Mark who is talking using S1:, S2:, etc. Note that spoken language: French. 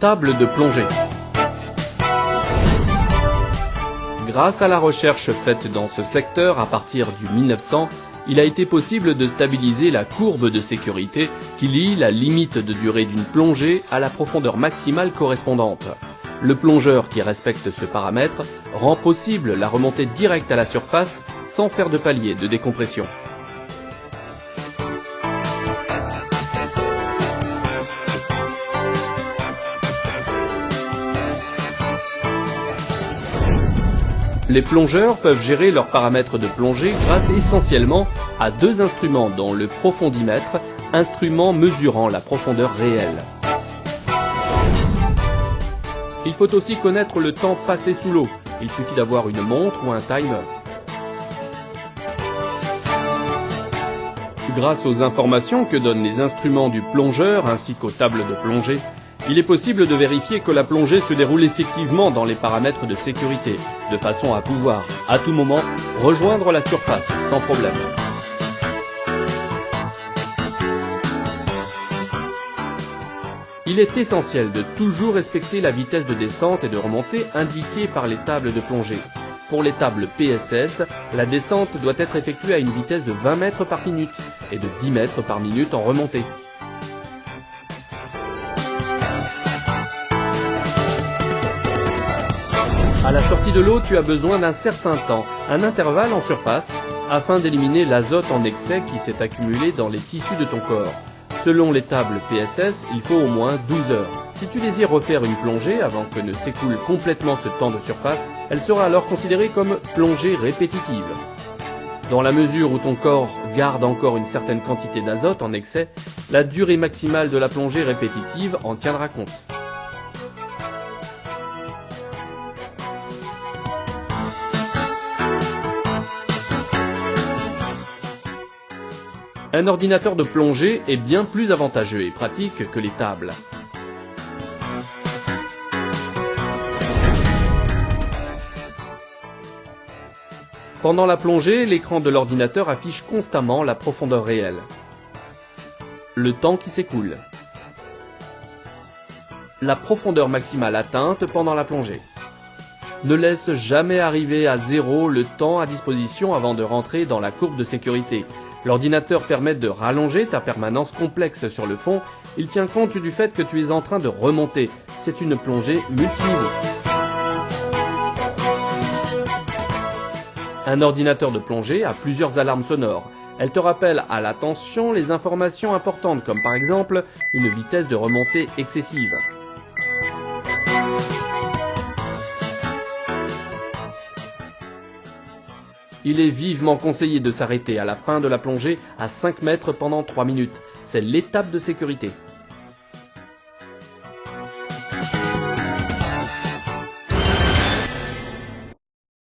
S1: Table de plongée. Grâce à la recherche faite dans ce secteur à partir du 1900, il a été possible de stabiliser la courbe de sécurité qui lie la limite de durée d'une plongée à la profondeur maximale correspondante. Le plongeur qui respecte ce paramètre rend possible la remontée directe à la surface sans faire de palier de décompression. Les plongeurs peuvent gérer leurs paramètres de plongée grâce essentiellement à deux instruments dont le profondimètre, instrument mesurant la profondeur réelle. Il faut aussi connaître le temps passé sous l'eau. Il suffit d'avoir une montre ou un timer. Grâce aux informations que donnent les instruments du plongeur ainsi qu'aux tables de plongée, il est possible de vérifier que la plongée se déroule effectivement dans les paramètres de sécurité, de façon à pouvoir, à tout moment, rejoindre la surface sans problème. Il est essentiel de toujours respecter la vitesse de descente et de remontée indiquée par les tables de plongée. Pour les tables PSS, la descente doit être effectuée à une vitesse de 20 mètres par minute et de 10 mètres par minute en remontée. À la sortie de l'eau, tu as besoin d'un certain temps, un intervalle en surface, afin d'éliminer l'azote en excès qui s'est accumulé dans les tissus de ton corps. Selon les tables PSS, il faut au moins 12 heures. Si tu désires refaire une plongée avant que ne s'écoule complètement ce temps de surface, elle sera alors considérée comme plongée répétitive. Dans la mesure où ton corps garde encore une certaine quantité d'azote en excès, la durée maximale de la plongée répétitive en tiendra compte. Un ordinateur de plongée est bien plus avantageux et pratique que les tables. Pendant la plongée, l'écran de l'ordinateur affiche constamment la profondeur réelle, le temps qui s'écoule, la profondeur maximale atteinte pendant la plongée. Ne laisse jamais arriver à zéro le temps à disposition avant de rentrer dans la courbe de sécurité. L'ordinateur permet de rallonger ta permanence complexe sur le fond. Il tient compte du fait que tu es en train de remonter. C'est une plongée multiniveau. Un ordinateur de plongée a plusieurs alarmes sonores. Elles te rappellent à l'attention les informations importantes comme par exemple une vitesse de remontée excessive. Il est vivement conseillé de s'arrêter à la fin de la plongée à 5 mètres pendant 3 minutes. C'est l'étape de sécurité.